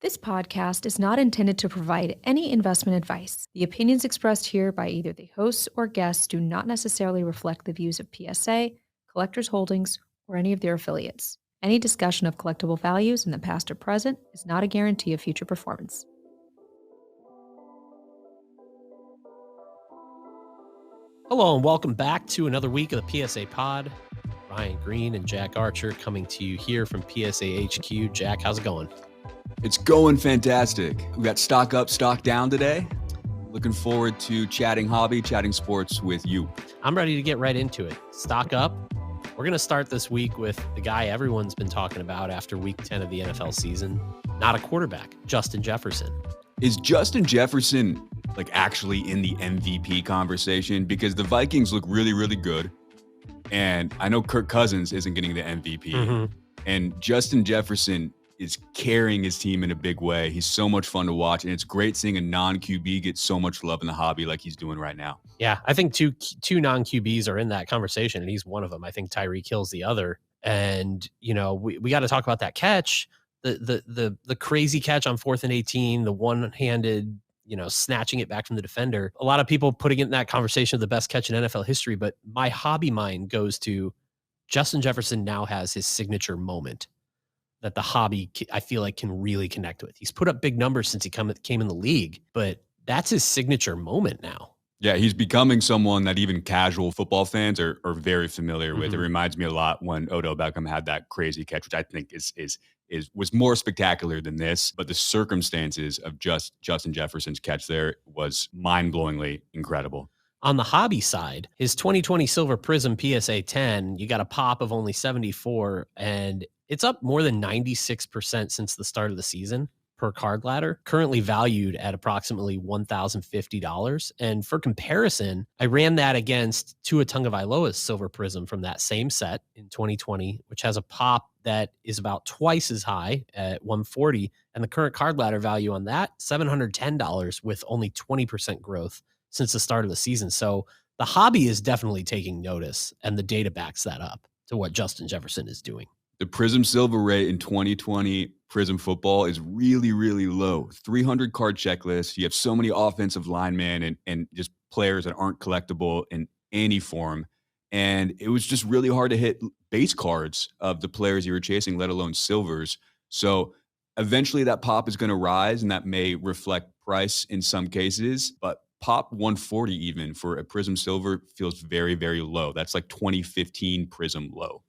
This podcast is not intended to provide any investment advice. The opinions expressed here by either the hosts or guests do not necessarily reflect the views of PSA, Collectors Holdings, or any of their affiliates. Any discussion of collectible values in the past or present is not a guarantee of future performance. Hello and welcome back to another week of the PSA Pod. Ryan Greene and Jack Archer coming to you here from PSA HQ. Jack, how's it going? It's going fantastic. We got stock up, stock down today. Looking forward to chatting hobby, chatting sports with you. I'm ready to get right into it. Stock up. We're going to start this week with the guy everyone's been talking about after week 10 of the NFL season. Not a quarterback, Justin Jefferson. Is Justin Jefferson actually in the MVP conversation? Because the Vikings look really, really good. And I know Kirk Cousins isn't getting the MVP. And Justin Jefferson is carrying his team in a big way. He's so much fun to watch, and it's great seeing a non-QB get so much love in the hobby like he's doing right now. Yeah, I think two non-QBs are in that conversation, and he's one of them. I think Tyreek Hill's the other. And, we got to talk about that catch, the crazy catch on 4th and 18, the one-handed, snatching it back from the defender. A lot of people putting it in that conversation of the best catch in NFL history, but my hobby mind goes to Justin Jefferson now has his signature moment that the hobby, I feel like, can really connect with. He's put up big numbers since he came in the league, but that's his signature moment now. Yeah, he's becoming someone that even casual football fans are very familiar with. It reminds me a lot when Odell Beckham had that crazy catch, which I think was more spectacular than this. But the circumstances of Justin Jefferson's catch there was mind-blowingly incredible. On the hobby side, his 2020 Silver Prism PSA 10, you got a pop of only 74, and it's up more than 96% since the start of the season per card ladder, currently valued at approximately $1,050. And for comparison, I ran that against Tua Tagovailoa's Silver Prism from that same set in 2020, which has a pop that is about twice as high at $140. And the current card ladder value on that, $710 with only 20% growth since the start of the season. So the hobby is definitely taking notice, and the data backs that up to what Justin Jefferson is doing. The Prism Silver rate in 2020 Prism football is really, really low. 300 card checklist. You have so many offensive linemen and just players that aren't collectible in any form. And it was just really hard to hit base cards of the players you were chasing, let alone silvers. So eventually that pop is going to rise, and that may reflect price in some cases. But pop 140 even for a Prism Silver feels very, very low. That's like 2015 Prism low.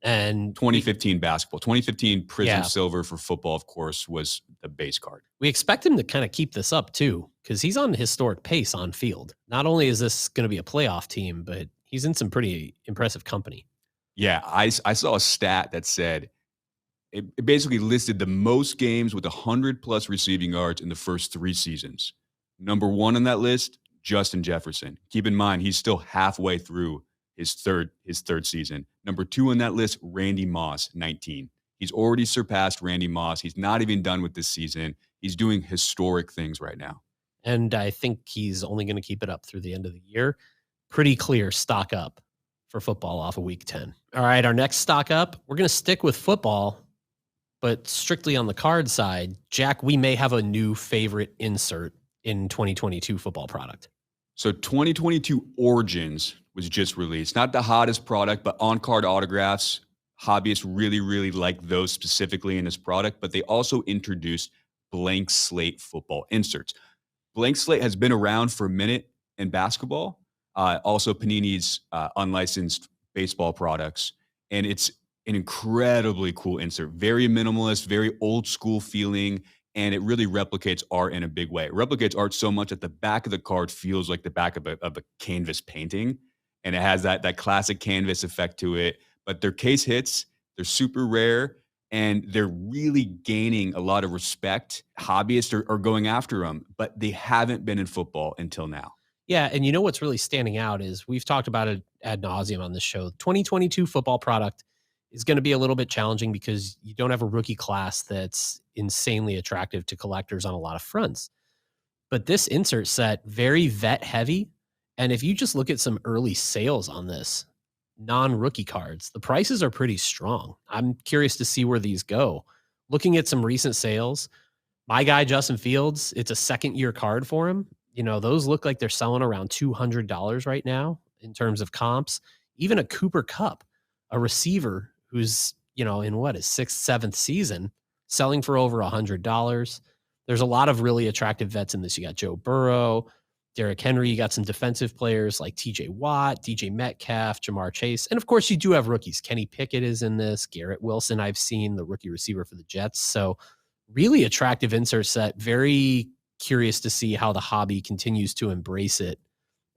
And 2015 basketball, 2015 Prism Silver for football, of course, was the base card. We expect him to kind of keep this up too, because he's on historic pace on field. Not only is this going to be a playoff team, but he's in some pretty impressive company. Yeah, I saw a stat that said it basically listed the most games with 100+ receiving yards in the first 3 seasons. Number 1 on that list, Justin Jefferson. Keep in mind, he's still halfway through his third season. Number 2 on that list, Randy Moss, 19. He's already surpassed Randy Moss. He's not even done with this season. He's doing historic things right now. And I think he's only going to keep it up through the end of the year. Pretty clear stock up for football off of week 10. All right, our next stock up, we're going to stick with football, but strictly on the card side. Jack, we may have a new favorite insert in 2022 football product. So 2022 Origins was just released. Not the hottest product, but on-card autographs. Hobbyists really, really like those specifically in this product, but they also introduced blank slate football inserts. Blank slate has been around for a minute in basketball. Also Panini's unlicensed baseball products. And it's an incredibly cool insert. Very minimalist, very old school feeling. And it really replicates art in a big way. It replicates art so much that the back of the card feels like the back of a canvas painting. And it has that classic canvas effect to it. But their case hits, they're super rare, and they're really gaining a lot of respect. Hobbyists are going after them, but they haven't been in football until now. Yeah, and you know what's really standing out is we've talked about it ad nauseum on this show. 2022 football product is going to be a little bit challenging because you don't have a rookie class that's insanely attractive to collectors on a lot of fronts. But this insert set, very vet heavy. And if you just look at some early sales on this, non-rookie cards, the prices are pretty strong. I'm curious to see where these go. Looking at some recent sales, My guy, Justin Fields, it's a second-year card for him. You know, those look like they're selling around $200 right now in terms of comps. Even a Cooper Kupp, a receiver who's, you know, in what, his 6th, 7th season, selling for over $100. There's a lot of really attractive vets in this. You got Joe Burrow, Derrick Henry. You got some defensive players like TJ Watt, DJ Metcalf, Jamar Chase. And of course, you do have rookies. Kenny Pickett is in this. Garrett Wilson, I've seen, the rookie receiver for the Jets. So really attractive insert set. Very curious to see how the hobby continues to embrace it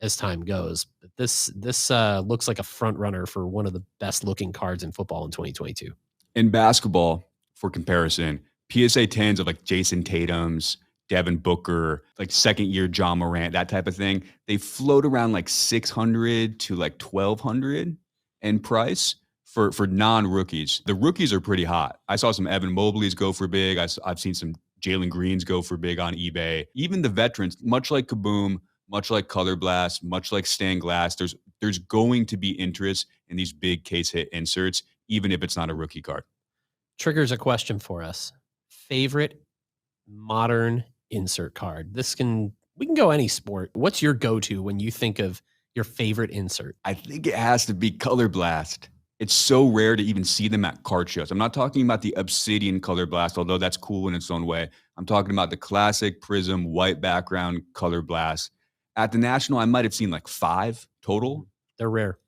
as time goes. But this looks like a front runner for one of the best looking cards in football in 2022. In basketball, for comparison, PSA 10s of like Jason Tatum's, Devin Booker, like second year John Morant, that type of thing, they float around like 600 to like 1200 in price for non-rookies. The rookies are pretty hot. I saw some Evan Mobley's go for big. I've seen some Jalen Green's go for big on eBay. Even the veterans, much like Kaboom, much like Color Blast, much like Stained Glass, there's going to be interest in these big case hit inserts, even if it's not a rookie card. Triggers a question for us. Favorite modern insert card? We can go any sport. What's your go-to when you think of your favorite insert? I think it has to be Color Blast. It's so rare to even see them at card shows. I'm not talking about the Obsidian Color Blast, although that's cool in its own way. I'm talking about the classic Prism white background Color Blast. At the National, I might have seen like 5 total. They're rare.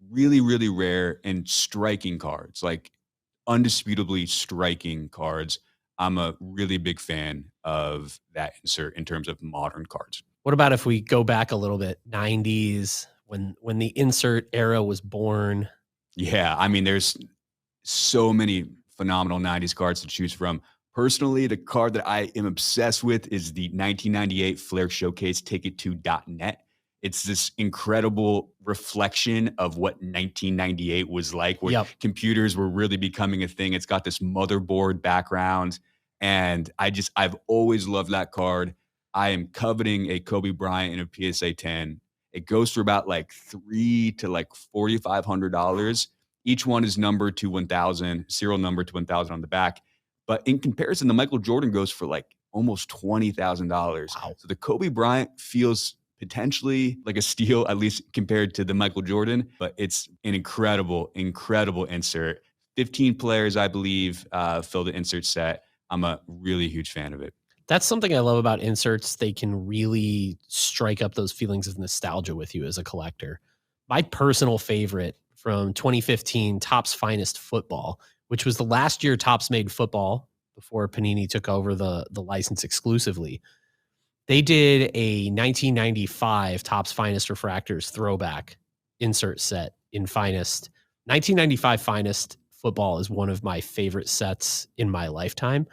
Really, really rare and striking cards, like undisputably striking cards. I'm a really big fan of that insert in terms of modern cards. What about if we go back a little bit, 90s, when the insert era was born? Yeah, I mean, there's so many phenomenal 90s cards to choose from. Personally, the card that I am obsessed with is the 1998 Flair Showcase Ticket2.net. It's this incredible reflection of what 1998 was like, where computers were really becoming a thing. It's got this motherboard background, and I've always loved that card. I am coveting a Kobe Bryant in a PSA 10. It goes for about like $300 to like $4,500. Each one is numbered to 1,000, serial number to 1,000 on the back. But in comparison, the Michael Jordan goes for like almost $20,000. Wow. So the Kobe Bryant feels potentially like a steal, at least compared to the Michael Jordan. But it's an incredible, incredible insert. 15 players, I believe, fill the insert set. I'm a really huge fan of it. That's something I love about inserts. They can really strike up those feelings of nostalgia with you as a collector. My personal favorite from 2015, Topps Finest Football, which was the last year Topps made football before Panini took over the license exclusively. They did a 1995 Topps Finest Refractors throwback insert set in Finest. 1995 Finest Football is one of my favorite sets in my lifetime.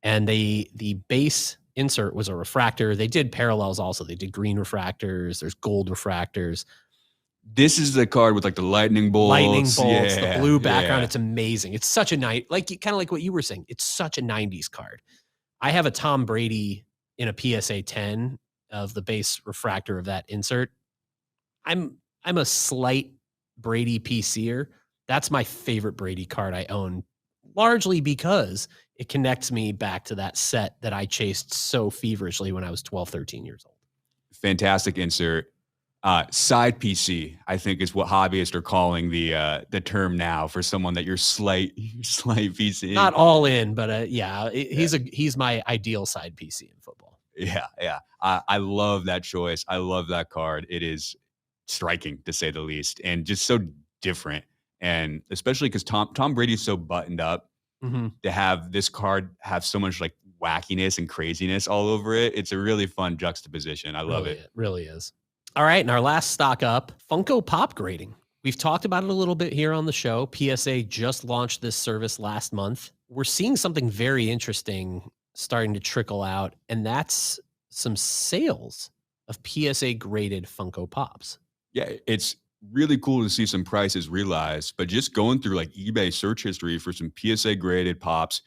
And the base insert was a refractor. They did parallels also. They did green refractors. There's gold refractors. This is the card with like the lightning bolts. The blue background. It's amazing. It's such a night, like kind of like what you were saying. It's such a 90s card. I have a Tom Brady in a PSA 10 of the base refractor of that insert. I'm a slight Brady PCer. That's my favorite Brady card I own, largely because it connects me back to that set that I chased so feverishly when I was 12, 13 years old. Fantastic insert. Side PC, I think, is what hobbyists are calling the term now for someone that you're slight PC. Not all in, but he's my ideal side PC in football. Yeah. I love that choice. I love that card. It is striking, to say the least, and just so different. And especially because Tom Brady's so buttoned up, to have this card have so much like wackiness and craziness all over it. It's a really fun juxtaposition. I love it. It really is. All right. And our last stock up, Funko Pop grading. We've talked about it a little bit here on the show. PSA just launched this service last month. We're seeing something very interesting starting to trickle out, and that's some sales of PSA graded Funko Pops. Yeah, it's really cool to see some prices realized, but just going through like eBay search history for some PSA graded pops,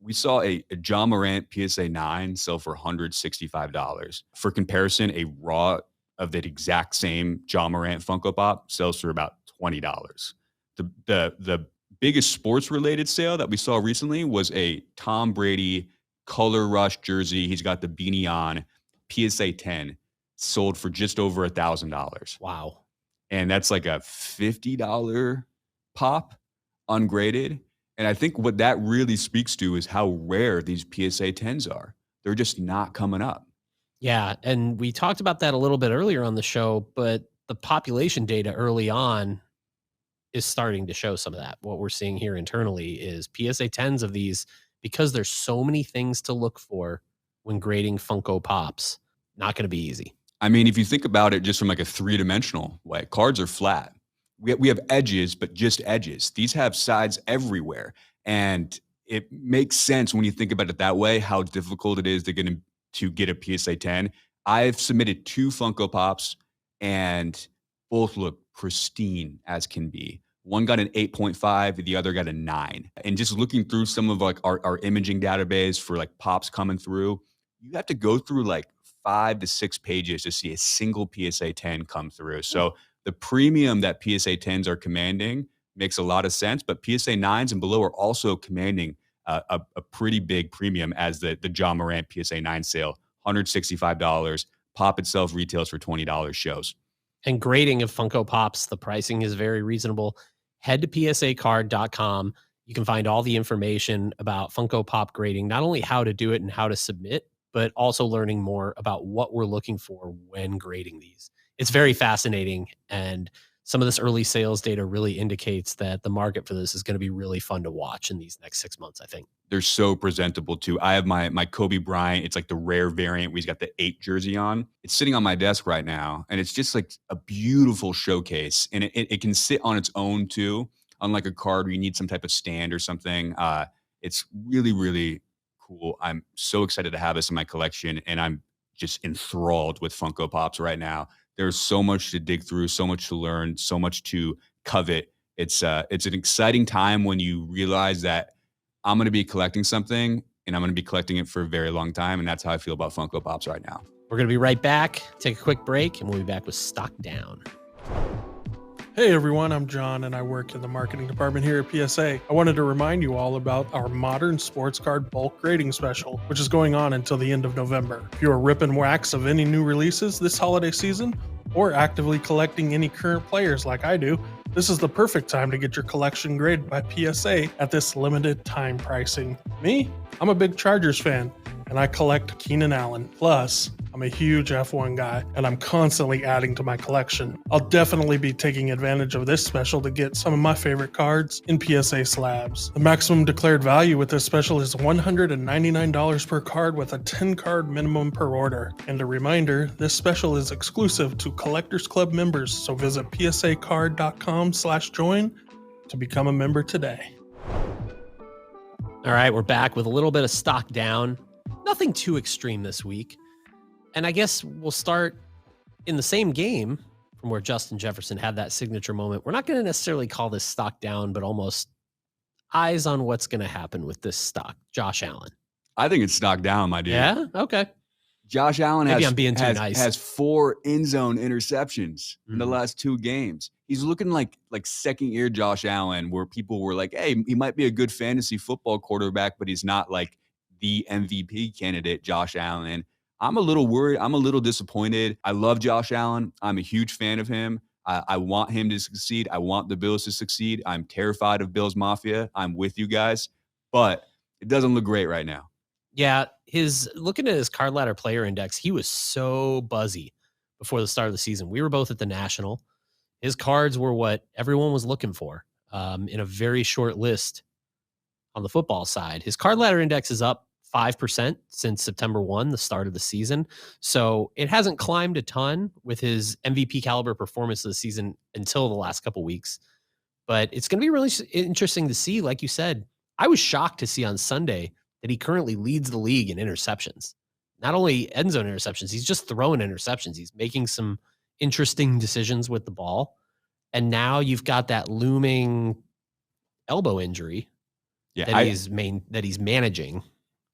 we saw a John Morant PSA 9 sell for $165. For comparison, a raw of that exact same John Morant Funko Pop sells for about $20. The biggest sports related sale that we saw recently was a Tom Brady Color Rush jersey. He's got the beanie on. PSA 10 sold for just over $1,000. Wow. And that's like a $50 pop ungraded. And I think what that really speaks to is how rare these PSA 10s are. They're just not coming up. Yeah, and we talked about that a little bit earlier on the show, but the population data early on is starting to show some of that. What we're seeing here internally is PSA 10s of these, because there's so many things to look for when grading Funko Pops, not going to be easy. I mean, if you think about it just from like a three-dimensional way, cards are flat. We have edges, but just edges. These have sides everywhere. And it makes sense when you think about it that way, how difficult it is to get a PSA 10. I've submitted 2 Funko Pops and both look pristine as can be. One got an 8.5, the other got a 9. And just looking through some of like our imaging database for like pops coming through, you have to go through like 5 to 6 pages to see a single PSA 10 come through. So the premium that PSA 10s are commanding makes a lot of sense, but PSA 9s and below are also commanding a pretty big premium, as the John Morant PSA 9 sale, $165. Pop itself retails for $20 shows. And grading of Funko Pops, the pricing is very reasonable. Head to psacard.com. You can find all the information about Funko Pop grading, not only how to do it and how to submit, but also learning more about what we're looking for when grading these. It's very fascinating, and some of this early sales data really indicates that the market for this is going to be really fun to watch in these next 6 months, I think. They're so presentable too. I have my Kobe Bryant. It's like the rare variant where he's got the 8 jersey on. It's sitting on my desk right now, and it's just like a beautiful showcase. And it can sit on its own too, unlike a card where you need some type of stand or something. It's really, really cool. I'm so excited to have this in my collection, and I'm just enthralled with Funko Pops right now. There's so much to dig through, so much to learn, so much to covet. It's an exciting time when you realize that I'm going to be collecting something, and I'm going to be collecting it for a very long time. And that's how I feel about Funko Pops right now. We're going to be right back. Take a quick break, and we'll be back with Stock Down. Hey everyone, I'm John and I work in the marketing department here at PSA. I wanted to remind you all about our modern sports card bulk grading special, which is going on until the end of November. If you're ripping wax of any new releases this holiday season, or actively collecting any current players like I do, this is the perfect time to get your collection graded by PSA at this limited time pricing. Me? I'm a big Chargers fan, and I collect Keenan Allen. Plus, I'm a huge F1 guy, and I'm constantly adding to my collection. I'll definitely be taking advantage of this special to get some of my favorite cards in PSA slabs. The maximum declared value with this special is $199 per card with a 10-card minimum per order. And a reminder, this special is exclusive to Collectors Club members, so visit psacard.com/join to become a member today. All right, we're back with a little bit of Stock Down. Nothing too extreme this week. And I guess we'll start in the same game from where Justin Jefferson had that signature moment. We're not going to necessarily call this Stock Down, but almost eyes on what's going to happen with this stock. Josh Allen. I think it's Stock Down, my dude. Yeah? Okay. Josh Allen Maybe I'm being too nice. has 4 end zone interceptions in the last 2 games. He's looking like second year Josh Allen, where people were like, hey, he might be a good fantasy football quarterback, but he's not like the MVP candidate, Josh Allen. I'm a little worried. I'm a little disappointed. I love Josh Allen. I'm a huge fan of him. I want him to succeed. I want the Bills to succeed. I'm terrified of Bills Mafia. I'm with you guys, but it doesn't look great right now. Yeah, looking at his card ladder player index, he was so buzzy before the start of the season. We were both at the National. His cards were what everyone was looking for in a very short list on the football side. His card ladder index is up 5% since September 1, the start of the season. So it hasn't climbed a ton with his MVP caliber performance of the season until the last couple weeks. But it's going to be really interesting to see. Like you said, I was shocked to see on Sunday that he currently leads the league in interceptions. Not only end zone interceptions, he's just throwing interceptions. He's making some interesting decisions with the ball. And now you've got that looming elbow injury that he's managing.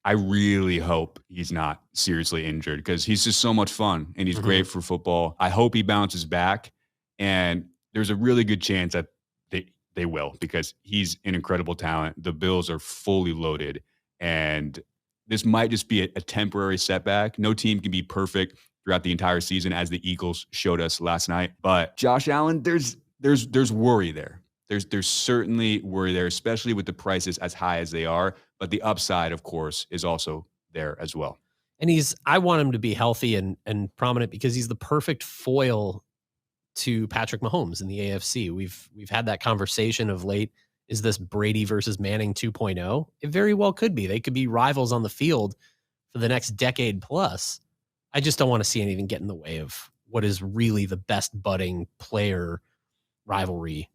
I really hope he's not seriously injured, because he's just so much fun and he's great for football. I hope he bounces back, and there's a really good chance that they will, because he's an incredible talent. The Bills are fully loaded, and this might just be a temporary setback. No team can be perfect throughout the entire season, as the Eagles showed us last night. But Josh Allen, there's worry there. There's certainly worry there, especially with the prices as high as they are. But the upside, of course, is also there as well. And I want him to be healthy and prominent because he's the perfect foil to Patrick Mahomes in the AFC. We've had that conversation of late. Is this Brady versus Manning 2.0? It very well could be. They could be rivals on the field for the next decade plus. I just don't want to see anything get in the way of what is really the best budding player rivalry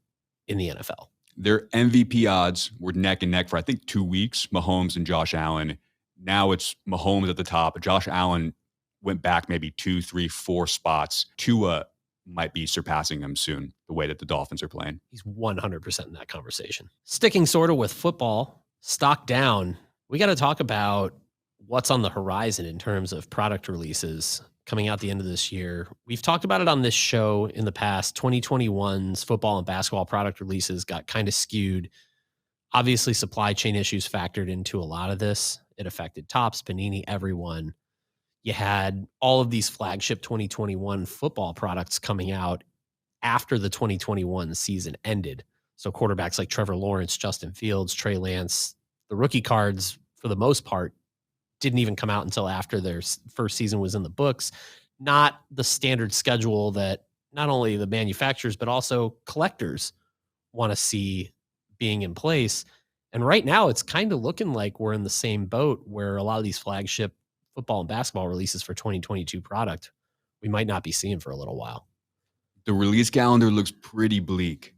in the NFL. Their MVP odds were neck and neck for, I think, 2 weeks, Mahomes and Josh Allen. Now it's Mahomes at the top. Josh Allen went back maybe 2, 3, 4 spots. Tua might be surpassing him soon, the way that the Dolphins are playing. He's 100% in that conversation. Sticking sort of with football, stock down, we got to talk about what's on the horizon in terms of product releases coming out the end of this year. We've talked about it on this show in the past. 2021's football and basketball product releases got kind of skewed. Obviously, supply chain issues factored into a lot of this. It affected Topps, Panini, everyone. You had all of these flagship 2021 football products coming out after the 2021 season ended. So quarterbacks like Trevor Lawrence, Justin Fields, Trey Lance, the rookie cards, for the most part, didn't even come out until after their first season was in the books. Not the standard schedule that not only the manufacturers, but also collectors want to see being in place. And right now, it's kind of looking like we're in the same boat where a lot of these flagship football and basketball releases for 2022 product we might not be seeing for a little while. The release calendar looks pretty bleak.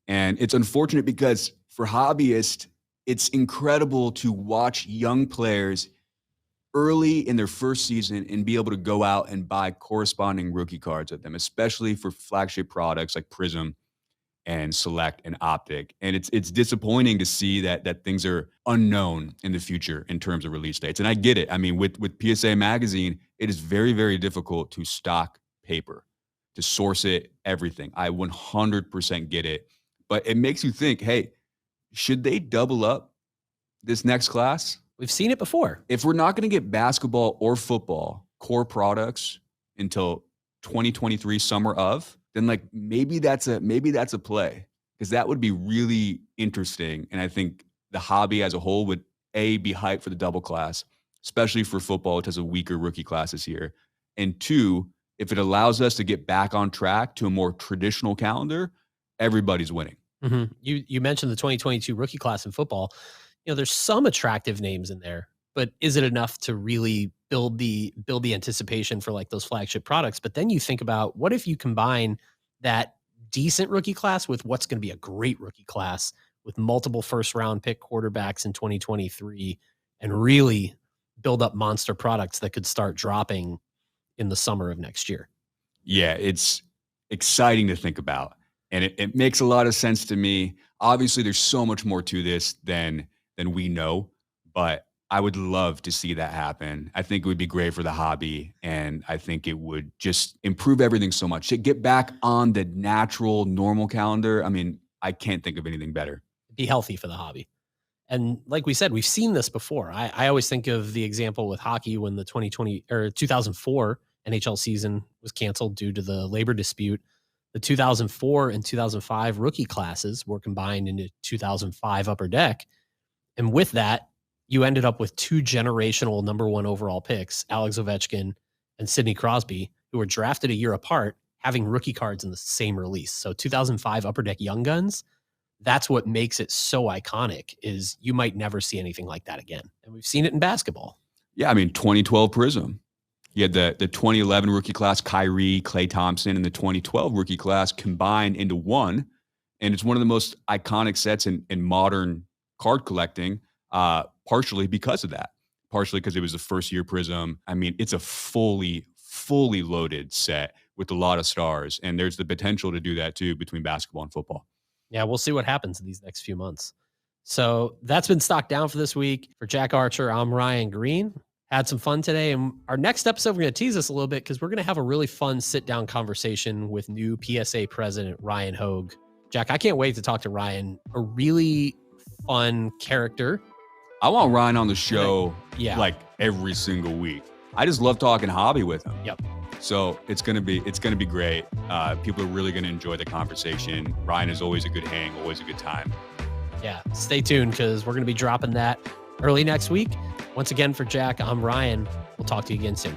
And it's unfortunate because for hobbyists, it's incredible to watch young players early in their first season and be able to go out and buy corresponding rookie cards at them, especially for flagship products like Prism and Select and Optic. And it's disappointing to see that things are unknown in the future in terms of release dates. And I get it. I mean, with PSA Magazine, it is very, very difficult to stock paper, to source it, everything. I 100% get it. But it makes you think, hey, should they double up this next class? We've seen it before. If we're not going to get basketball or football core products until 2023 summer of, then like maybe that's a play, because that would be really interesting. And I think the hobby as a whole would be hyped for the double class, especially for football, which has a weaker rookie class this year. And 2, if it allows us to get back on track to a more traditional calendar, everybody's winning. Mm-hmm. You mentioned the 2022 rookie class in football. There's some attractive names in there, but is it enough to really build the anticipation for like those flagship products? But then you think about, what if you combine that decent rookie class with what's going to be a great rookie class with multiple first round pick quarterbacks in 2023 and really build up monster products that could start dropping in the summer of next year? Yeah, it's exciting to think about. And it makes a lot of sense to me. Obviously, there's so much more to this than we know, but I would love to see that happen. I think it would be great for the hobby, and I think it would just improve everything so much. To get back on the natural, normal calendar, I mean, I can't think of anything better. Be healthy for the hobby. And like we said, we've seen this before. I always think of the example with hockey when the 2004 NHL season was canceled due to the labor dispute. The 2004 and 2005 rookie classes were combined into 2005 Upper Deck. And with that, you ended up with 2 generational number 1 overall picks, Alex Ovechkin and Sidney Crosby, who were drafted a year apart, having rookie cards in the same release. So 2005 Upper Deck Young Guns, that's what makes it so iconic, is you might never see anything like that again. And we've seen it in basketball. Yeah, I mean, 2012 Prism. You had the 2011 rookie class, Kyrie, Klay Thompson, and the 2012 rookie class combined into one. And it's one of the most iconic sets in modern card collecting, partially because of that. Partially because it was the first year Prism. I mean, it's a fully loaded set with a lot of stars. And there's the potential to do that too between basketball and football. Yeah, we'll see what happens in these next few months. So that's been stocked down for this week. For Jack Archer, I'm Ryan Greene. Had some fun today. And our next episode, we're going to tease this a little bit because we're going to have a really fun sit-down conversation with new PSA president, Ryan Hogue. Jack, I can't wait to talk to Ryan. A really fun character, I want Ryan on the show Yeah. like every single week. I just love talking hobby with him. Yep. So it's gonna be great. People are really gonna enjoy the conversation. Ryan is always a good hang, always a good time. Yeah. Stay tuned because we're going to be dropping that early next week. Once again, for Jack, I'm Ryan. We'll talk to you again soon.